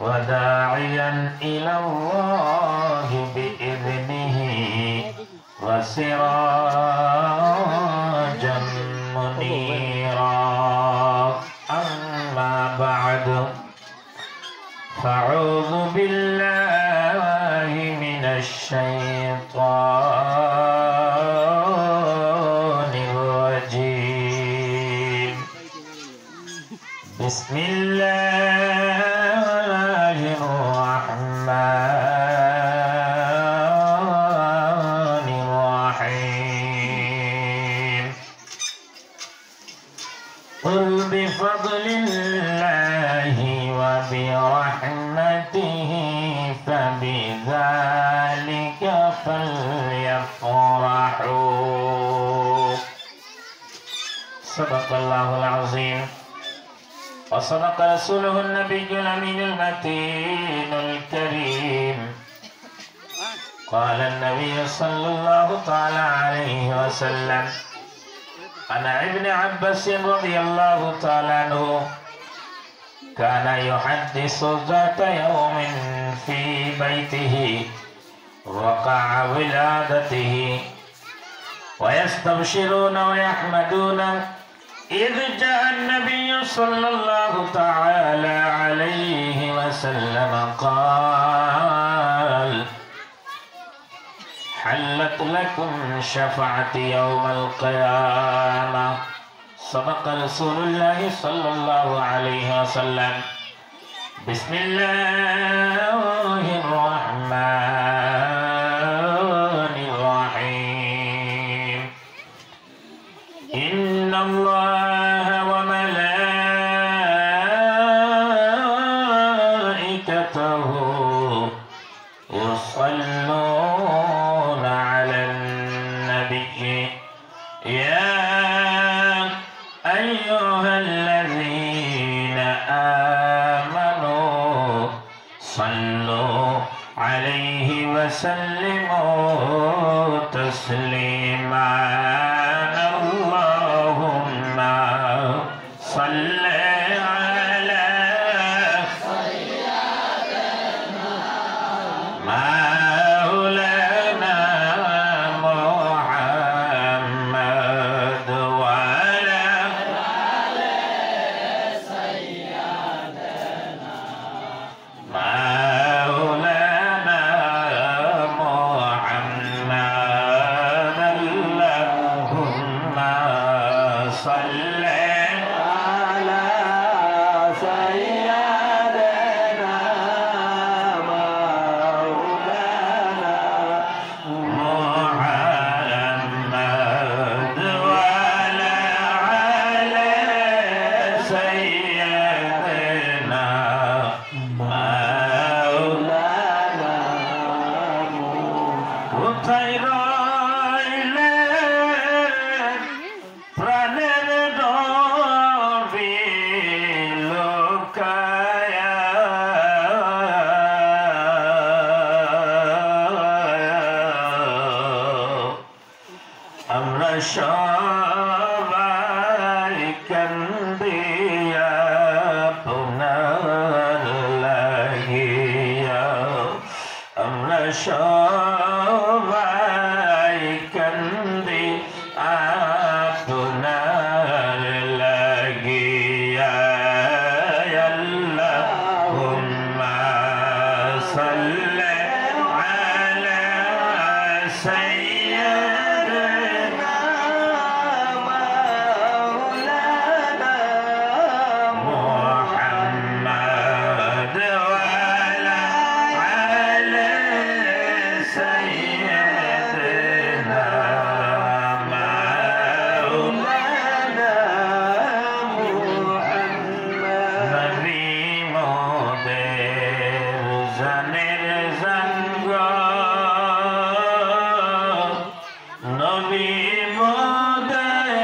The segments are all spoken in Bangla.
وداعيا إلى الله بإذنه وسراجا منيرا أما بعد فأعوذ بالله من الشيطان الرجيم بسم الله الرحمن الرحيم قل بفضل الله وبرحمته فبذلك فليفرحوا صدق الله العظيم وصدق رسوله النبي الأمين المتين الكريم قال النبي صلى الله تعالى عليه وسلم عن ابن عباس رضي الله تعالى عنه كان يحدث ذات يوم في بيته وقع ولادته ويستبشرون ويحمدون إذ جاء النبي صلى الله تعالى عليه وسلم قال حلت لكم شفاعتي يوم القيامة صدق رسول الله صلى الله عليه وسلم بسم الله الرحمن الرحيم إن الله وملائكته يصلون على النبي يا أيها الذين آمنوا صلوا عليه وسلموا تسليما اللهم صل على مولانا محمد وعلى مولانا محمد اللهم صل على سيدنا مولانا محمد وعلى آل سيدنا مولانا কোথায় রইলেন প্রাণের নবী লুকায়া আমরা সবাই কান্দি আপনার লাগিয়া আমরা সবাই কান্দি আপনার লাগিয়া আল্লাহুম্মা সাল্লি আলা সাইয়্যিদিনা মাওলানা মুহাম্মদ ওয়া আলা আলি সাইয়্যিদিনা মাওলানা মুহাম্মদ নবী মোদের জানের জানগ নবী মোদের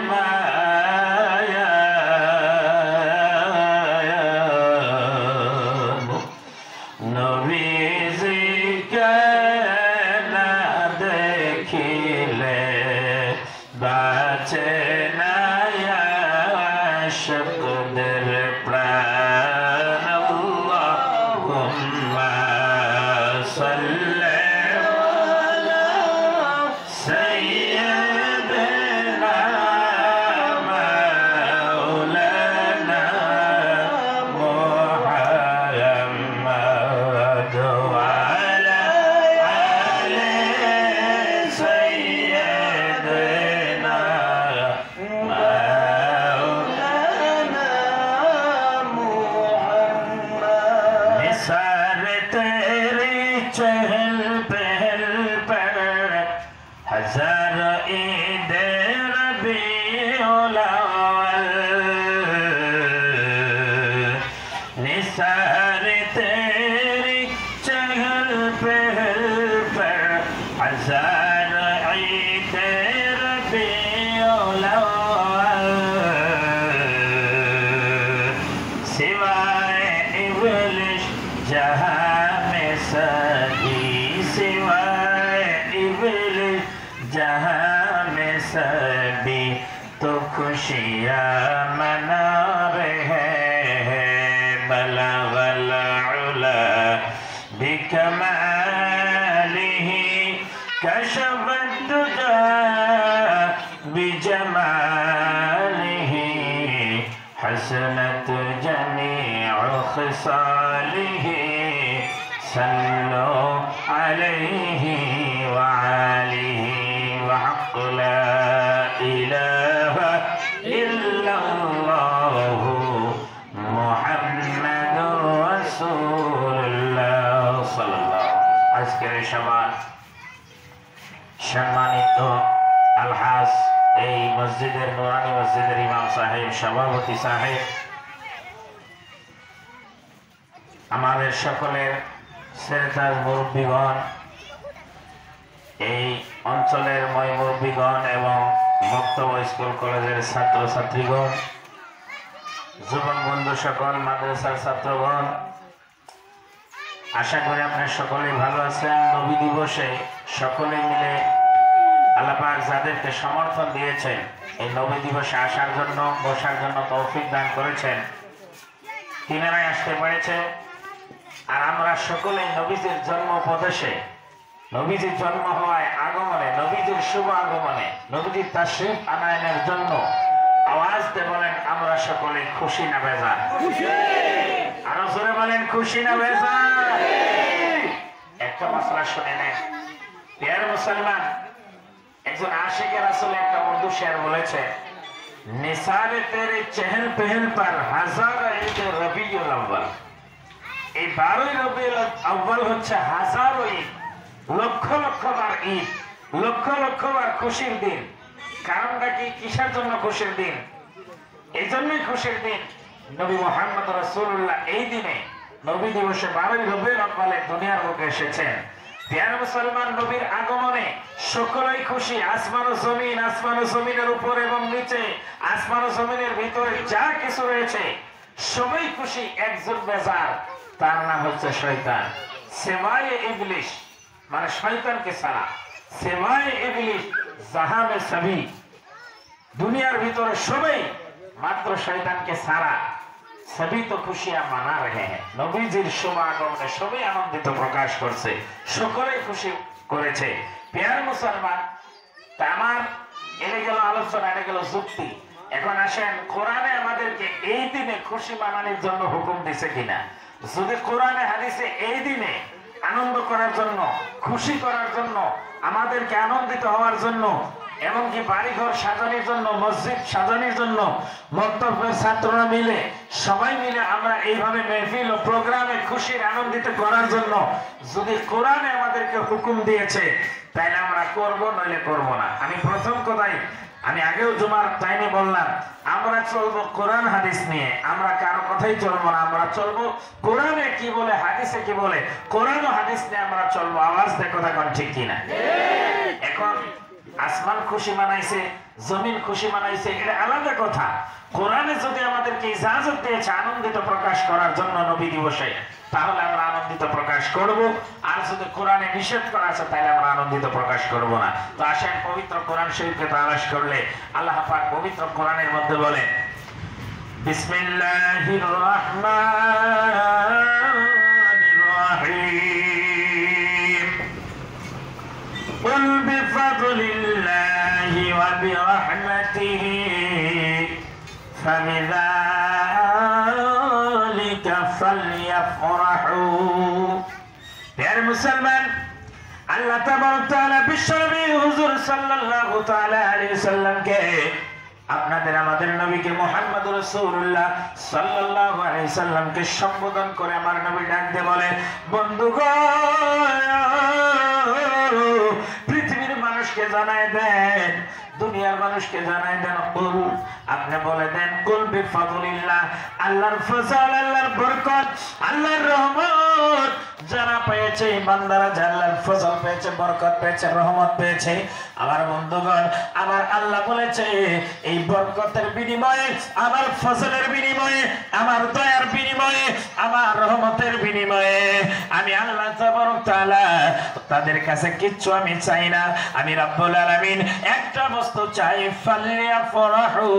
মায়া নবীজিকে না দেখিলে বাঁচে না আশিকদের প্রাণ निसार तेरी चहल पहल पर हजार ईद रबीउल अव्वल सिवाय इब्लिस जहां में सभी सिवाय इब्लिस जहां में सभी तो खुशियाँ मना रहे हैं बलगल उला बिकमालिही कशफत दुजा बिजमालिही हसनत जमीउ खिसालिही सल्लु अलैहि व आलिहि व हक़ ला इलाहा इल्लल्लाहु मुहम्मदुर রাসূলুল্লাহ সাল্লাল্লাহু আজকের সবার সম্মানিত আলহাজ এই মসজিদের নুরানি মসজিদের ইমাম সাহেব সভাপতি সাহেব আমাদের সকলের শ্রেতার মুরব্বীগণ এই অঞ্চলের ময় মুরব্বীগণ এবং বক্তব্য স্কুল কলেজের ছাত্র ছাত্রীগণ যুবক বন্ধু সকল মাদ্রাসার ছাত্রগণ আশা করি আপনারা সকলেই ভালো আছেন। নবী দিবসে সকলে মিলে আল্লাহ পাক যাদেরকে সমর্থন দিয়েছেন এই নবী দিবসে আসার জন্য বসার জন্য তৌফিক দান করেছেন তিনারাই আসতে পেরেছে। আর আমরা সকলেই নবীজির জন্ম উপদেশে নবীজির জন্ম হওয়ায় আগমনে নবীজির শুভ আগমনে নবীজির তাশরীফ আনায়নের জন্য আওয়াজ দিয়ে বলেন আমরা সকলে খুশি না বেজার? আরো জোরে বলেন খুশি না বেজার? একটা মশলা শুনে নেন প্রিয় মুসলমান। একজন আশিকে রাসূল একটা উর্দু শের বলেছে নিসারে তেরে চেহল পেহল পর হাজার ঈদ রবিউল আউয়াল। এই 12 রবিউল আউয়াল হচ্ছে হাজারো ঈদ, লক্ষ লক্ষ বার ঈদ, লক্ষ লক্ষ বার খুশির দিন। কারণটা কি? কিসের জন্য খুশির দিন? এই জন্যই খুশির দিন নবী মুহাম্মদ রাসূলুল্লাহ এই দিনে নবী দিবসে 12 রবিউল আউয়ালে দুনিয়ার বুকে এসেছেন। প্রিয় মুসলমান, নবীর আগমনে সকলেই খুশি। আসমান ও জমিনের উপর এবং নিচে, আসমান ও জমিনের ভিতরে যা কিছু রয়েছে সবাই খুশি। একজন বেজার, তার নাম হচ্ছে শয়তান। সেমায়ে ইবলিস মানে শয়তানকে ছাড়া, সেমায়ে ইবলিস জাহাঁ মে সবই, দুনিয়ার ভিতরে সবাই মাত্র শয়তানকে ছাড়া সবই তো খুশিয়াঁ মানা রহে হ্যাঁ। নবীজির শুভ আগমনে সবাই আনন্দিত প্রকাশ করছে, সকলেই খুশি করেছে। প্রিয় মুসলমান, তা আমার এনে গেল আলোচনা, এনে গেল যুক্তি। এখন আসেন কোরআনে আমাদেরকে এই দিনে খুশি মানানোর জন্য হুকুম দিছে কিনা? যদি কোরআনে হাদিসে এই দিনে আনন্দ করার জন্য, খুশি করার জন্য, আমাদেরকে আনন্দিত হওয়ার জন্য, এমনকি বাড়িঘর সাজানোর জন্য, মসজিদ সাজানোর জন্য মক্তবের ছাত্ররা মিলে সবাই মিলে আমরা এইভাবে মেহফিল ও প্রোগ্রামে খুশির আনন্দিত করার জন্য যদি কোরআনে আমাদেরকে হুকুম দিয়েছে তাহলে আমরা করব, নইলে করব না। আমি প্রথম কথাই আমি আগেও জুমার টাইমে বললাম আমরা চলবো কোরআন হাদিস নিয়ে, আমরা কারো কথাই চলবো না। আমরা চলবো কোরআনে কি বলে, হাদিসে কি বলে, কোরআন ও হাদিস নিয়ে আমরা চলবো। আওয়াজ দিয়ে কথা কোন ঠিক কিনা? এখন আসমান খুশি মানাইছে, জমিন খুশি মানাইছে, এটা আলাদা কথা। কোরআনে যদি আমাদেরকে ইজাজত দিয়েছে আনন্দিত প্রকাশ করার জন্য নবী দিবসে, তাহলে আমরা আনন্দিত প্রকাশ করব। আর যদি কোরআনে নিষেধ করা আছে তাহলে আমরা আনন্দিত প্রকাশ করব না। তো আসেন পবিত্র কোরআন শরীফকে তালাশ করলে আল্লাহ পাক পবিত্র কোরআনের মধ্যে বলেন বিসমিল্লাহির রহমানির রহিম কুল বিফাদলিল্লাহি ওয়া বিরহমাতিহি ফাবিযালিকা ফালইফরাহু। প্রিয় মুসলমান, আল্লাহ তাবারক তাআলা বিশ্বনবী হুজুর সাল্লাল্লাহু তাআলা আলাইহি সাল্লামকে, আপনাদের আমাদের নবীকে মুহাম্মদ রাসূলুল্লাহ সাল্লাল্লাহু আলাইহি সাল্লামকে সম্বোধন করে আমার নবী ডাক দিয়ে বলে পৃথিবীর মানুষকে জানায় দেন দুনিয়ার মানুষকে জানাই দেন কুল, আপনি বলে দেন কুল বিফাদলিল্লাহ, আল্লাহর ফজল, আল্লাহর বরকত, আল্লাহর রহমত যারা পেয়েছে, বান্দারা আল্লাহর ফজল পেয়েছে, বরকত পেয়েছে, রহমত পেয়েছে, আমার বন্ধুগণ, আমার আল্লাহ বলেছে এই বরকতের বিনিময়ে, আমার ফজলের বিনিময়ে, আমার দয়ার বিনিময়ে, আমার রহমতের বিনিময়ে আমি আল্লাহ তাবারক তাআলা তাদের কাছে কিচ্ছু আমি চাই না। আমি রব্বুল আলামিন একটা বস্তু চাই, ফালিয়াফরাহু,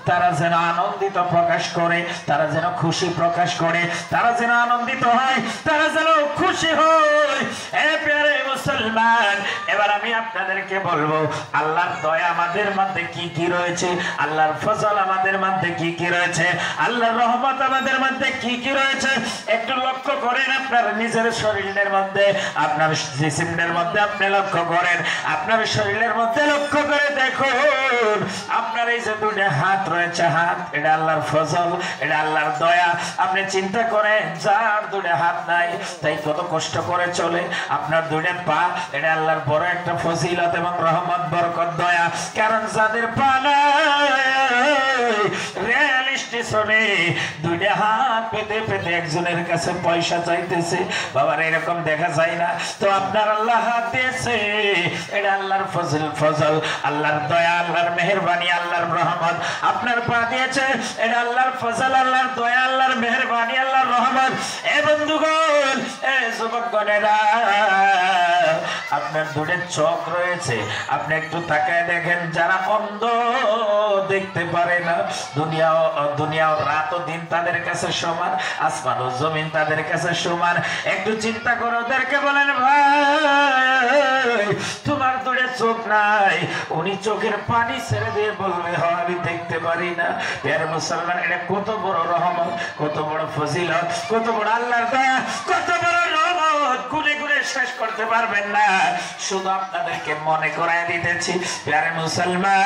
তারা যেন আনন্দিত প্রকাশ করে, তারা যেন খুশি প্রকাশ করে, তারা যেন আনন্দিত হয়, তারা যেন খুশি হয়। এ প্রিয় মুসলমান, এবার আমি আপনাদেরকে বলবো আল্লাহর দয়া আমাদের মধ্যে কি কি রয়েছে, আল্লাহর ফজল আমাদের মধ্যে কি কি রয়েছে, আল্লাহর রহমত আমাদের মধ্যে কি কি রয়েছে। একটু লক্ষ্য করেন আপনার নিজের শরীরের মধ্যে, আপনার জিসিমের মধ্যে আপনি লক্ষ্য করেন, আপনার শরীরের মধ্যে লক্ষ্য করে দেখুন, আপনার এই যে দুটো হাত রয়েছে, হাত, এটা আল্লাহর ফজল, এটা আল্লাহর দয়া। আপনি চিন্তা করেন যার দুটো হাত নাই তাই কত কষ্ট করে চলে, আপনার দুটো পা, এটা আল্লাহর বড় একটা ফজিলত এবং রহমত, বরকত, দয়া। কারণ যাদের পা রেল স্টেশনে দুইটা হাত পেতে পেতে একজনের কাছে পয়সা চাইতেছে, বাবার এরকম দেখা যায় না। তো আপনার আল্লাহ হাত দিয়েছে, এটা আল্লাহর ফজল, আল্লাহর দয়া, আল্লাহর মেহেরবানি, আল্লাহর রহমত। আপনার পা দিয়েছে, এটা আল্লাহর ফজল, আল্লাহর দয়া, আল্লাহর মেহেরবানি, আল্লাহর রহমত। এ বন্ধুগণ, এ যুবকগণেরা, আপনার দুটো চোখ রয়েছে, আপনি একটু তাকায় দেখেন, যারা অন্ধ, দেখতে পারে না, দুনিয়া রাত ও দিন তাদের কাছে সমান, আসমান ও জমিন তাদের কাছে সমান। একটু চিন্তা করো, ওদেরকে বলেন ভাই তোমার দুটো চোখ নাই, উনি চোখের পানি ছেড়ে দিয়ে বলবে হয় আমি দেখতে পারি না। প্রিয় মুসলমান, এটা কত বড় রহমত, কত বড় ফজিলত, কত বড় আল্লাহর দয়া, কত বড় রহমত, গুনে গুনে শেষ করতে পারবেন না। শুধু আপনাদেরকে মনে করায় দিতেছি প্রিয় মুসলমান,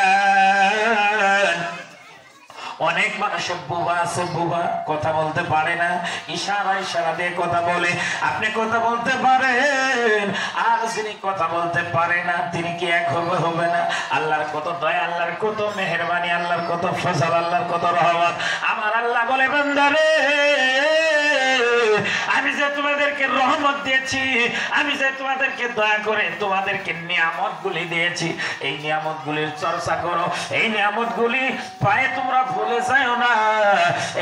অনেক মানুষের বুবা আছে, বুবা, কথা বলতে পারে না, ইশারা দিয়ে কথা বলে। আপনি কথা বলতে পারেন, আর যিনি কথা বলতে পারে না তিনি কি এক হবে না? আল্লাহর কত দয়া, আল্লাহর কত মেহেরবানি, আল্লাহর কত ফজল, আল্লাহর কত রহমত। আমার আল্লাহ বলে বান্দারে, আমি যে তোমাদেরকে রহমত দিয়েছি, আমি যে তোমাদেরকে দয়া করে তোমাদেরকে নিয়ামত গুলি দিয়েছি, এই নিয়ামত গুলির চর্চা করো, এই নিয়ামত গুলি পায়ে তোমরা ভুলে যাও না।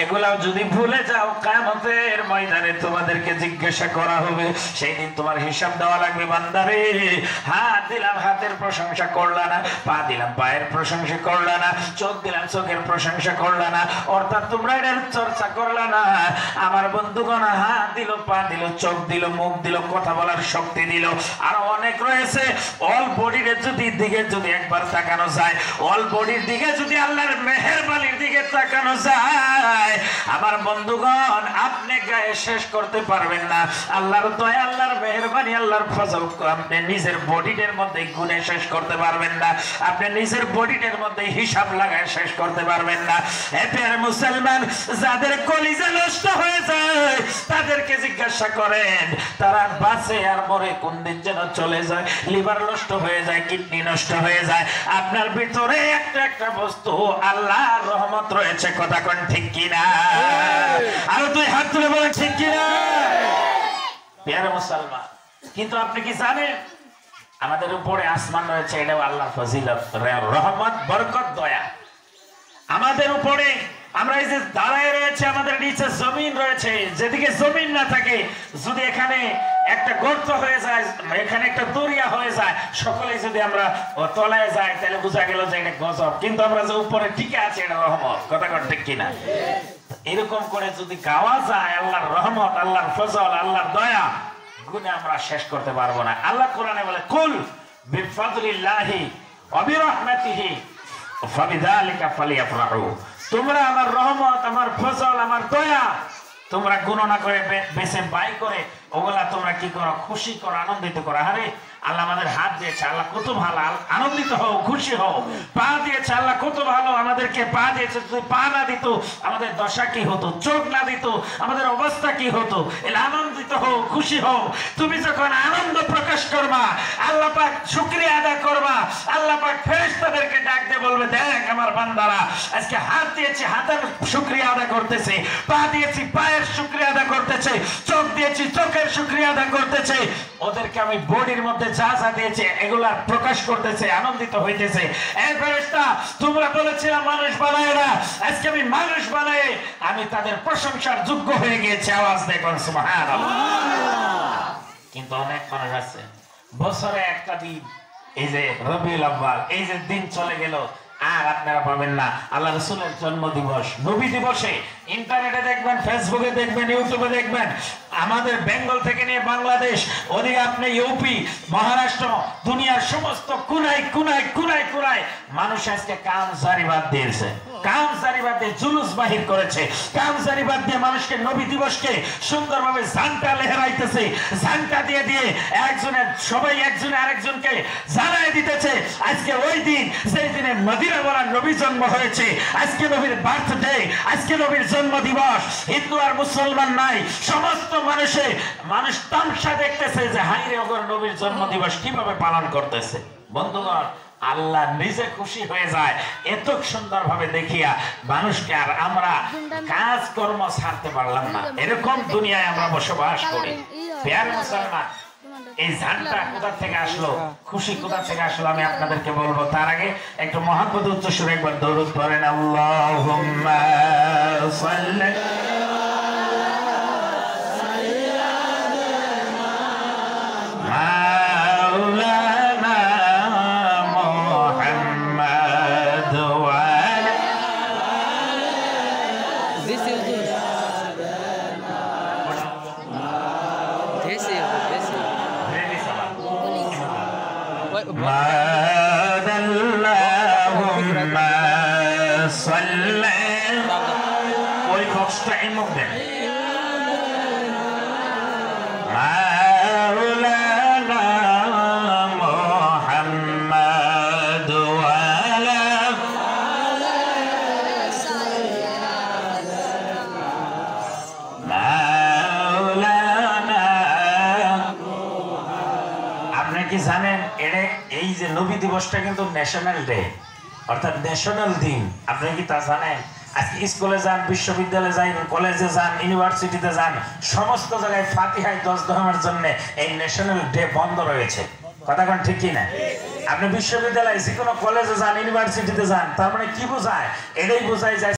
এগুলাও যদি ভুলে যাও, কিয়ামতের ময়দানে তোমাদেরকে জিজ্ঞাসা করা হবে, সেই দিন তোমার হিসাব দেওয়া লাগবে। বান্দারে, হাত দিলাম, হাতের প্রশংসা করলা না, পা দিলাম, পায়ের প্রশংসা করলা না, চোখ দিলাম, চোখের প্রশংসা করলা না, অর্থাৎ তোমরা এটার চর্চা করলা না। আমার বন্ধুগণ, হাত দিল, পা দিল, চোখ দিল, মুখ দিল, কথা বলার শক্তি দিল, আরো অনেক রয়েছে। অল বডির দিকে যদি একবার তাকানো যায়, অল বডির দিকে যদি আল্লাহর মেহেরবানির দিকে তাকানো যায়, আমার বন্ধুগণ, আপনি গায়ে শেষ করতে পারবেন না আল্লাহর দয়া, আল্লাহর মেহেরবানি, আল্লাহর ফজল। আপনি নিজের বডির মধ্যে গুণে শেষ করতে পারবেন না, আপনি নিজের বডির মধ্যে হিসাব লাগায় শেষ করতে পারবেন না। এর মুসলমান, যাদের কলিজা নষ্ট হয়ে যায় তাদেরকে জিজ্ঞাসা করেন, তারা বাঁচে আর মরে কোন দিন যেন চলে যায়, লিভার নষ্ট হয়ে যায়, কিডনি নষ্ট হয়ে যায়। আপনার ভিতরে একটা একটা বস্তু আল্লাহর রহমত রয়েছে, কথা কোন ঠিক কিনা? আর তুই হাত তুলে বলে ঠিক কিনা? প্রিয় মুসলমান, কিন্তু আপনি কি জানেন আমাদের উপরে আসমান রয়েছে, এটাও আল্লাহর ফজিলত, রহমত, বরকত, দয়া। আমাদের উপরে আমরা এই যে দাঁড়ায় রয়েছে, আমাদের নিচে জমিন রয়েছে। যেদিকে জমিন না থাকে, যদি এখানে একটা গর্ত হয়ে যায়, এখানে একটা দরিয়া হয়ে যায়, সকলে যদি আমরা তলায় যাই, তাহলে বোঝা গেল যে এটা গজব। কিন্তু আমরা যে উপরে টিকে আছি, এটা রহমত, কথা ঠিক কিনা? এরকম করে যদি গাওয়া যায় আল্লাহর রহমত, আল্লাহর ফজল, আল্লাহর দয়া, গুণে আমরা শেষ করতে পারবো না। আল্লাহ কোরআনে বলে, কুল বিফাদলিল্লাহি ওয়া বিরহমাতিহি ফাবিযালিকা ফালিয়াফরাহু। তোমরা আমার রহমত, আমার ফজল, আমার দয়া তোমরা গণনা করে বেছে বাই করে ওগুলা তোমরা কি করো? খুশি করো, আনন্দিত করো। আরে আল্লাহ আমাদের হাত দিয়েছে, আল্লাহ কত ভালো, আনন্দিত হও, খুশি হও। পা দিয়েছে আল্লাহ, কত ভালো, আমাদেরকে পা দিয়েছে। যদি পা না দিত আমাদের দশা কি হতো? চোখ না দিত আমাদের অবস্থা কি হতো? এলে আনন্দিত হও, খুশি হও। তুমি যখন আনন্দ প্রকাশ করবা, আল্লাহ পাক শুকরিয়া আদায় করবা, আল্লাহ পাক ফেরেশতাদেরকে ডাক দিয়ে বলবে, দেখ আমার বান্দারা আজকে হাত দিয়েছে, হাতের শুকরিয়া আদায় করতেছে, পা দিয়েছি, পায়ের শুকরিয়া আদায় করতেছে, চোখ দিয়েছি, চোখের শুকরিয়া আদায় করতেছে। ওদেরকে আমি বডির মধ্যে যা যা দিয়েছে এগুলা প্রকাশ করতেছে, আনন্দিত হইতেছে। এই ফেরেশতা, তোমরা বলেছিলাম মানুষ বানায় না, আজকে আমি মানুষ বানাই, আমি তাদের প্রশংসার যোগ্য হয়ে গিয়েছি। আওয়াজ দেখুন সুবহানাল্লাহ। কিন্তু অনেক মানুষ আছে বছরে একটা দিন, এই যে রবিউল আউয়াল, এই যে দিন চলে গেল, আর আপনারা পাবেন না আল্লাহ রাসূলের জন্ম দিবস, নবী দিবসে। ইন্টারনেটে দেখবেন, ফেসবুকে দেখবেন, ইউটিউবে দেখবেন, আমাদের বেঙ্গল থেকে নিয়ে বাংলাদেশ, ওদিকে আপনি ইউপি, মহারাষ্ট্র, দুনিয়ার সমস্ত কোনায় কোনায় কোনায় কোনায় মানুষ আজকে কাম জারিবাদ দিয়েছে, কাম জারিবাদ দিয়ে জুলুস বাহির করেছে, কাম জারিবাদ দিয়ে মানুষকে নবী দিবসকে সুন্দরভাবে ঝান্ডা লেহরাইতেছে, ঝান্ডা দিয়ে দিয়ে একজনের সবাই একজনে আরেকজনকে জানাই দিতেছে আজকে ওই দিন, সেই দিনে মদিনা বলার নবী জন্ম হয়েছে, আজকে নবীর বার্থডে, আজকে নবীর জন্ম দিবস। হিন্দু আর মুসলমান নাই, সমস্ত মানুষ তামসা দেখতেছে যে হাইরে ওগর নবীর জন্ম দিবস কিভাবে পালন করতেছে। বন্ধুগণ, আল্লাহ নিজে খুশি হয়ে যায় এত সুন্দর ভাবে দেখিয়া মানুষকে। আর আমরা কাজ কর্ম ছাড়তে পারলাম না, এরকম দুনিয়ায় আমরা বসবাস করি। প্রিয় মুসলমান, এই ঝান্ডা কোথা থেকে আসলো, খুশি কোথা থেকে আসলো, আমি আপনাদেরকে বলবো। তার আগে একটু মহব্বত উচ্চ সুরে একবার দরুদ পড়েন। আল্লাহুম্মা সাল্লি ওই বক্সটা এমক দেন। আপনি কি জানেন এই যে নবী দিবসটা কিন্তু ন্যাশনাল ডে, অর্থাৎ ন্যাশনাল দিন। আপনি কি তা জানেন? আজকে স্কুলে যান, বিশ্ববিদ্যালয়ে যান, কলেজে যান, ইউনিভার্সিটিতে যান, সমস্ত জায়গায় ফাতিহায় 10 দহমের জন্য এই ন্যাশনাল ডে বন্ধ রয়েছে। কথা কোন ঠিক কি না? আপনি বিশ্ববিদ্যালয়ে যে কোনো কলেজে যান, ইউনিভার্সিটিতে যান, তার মানে কি বোঝায়? এটাই বোঝায় যায়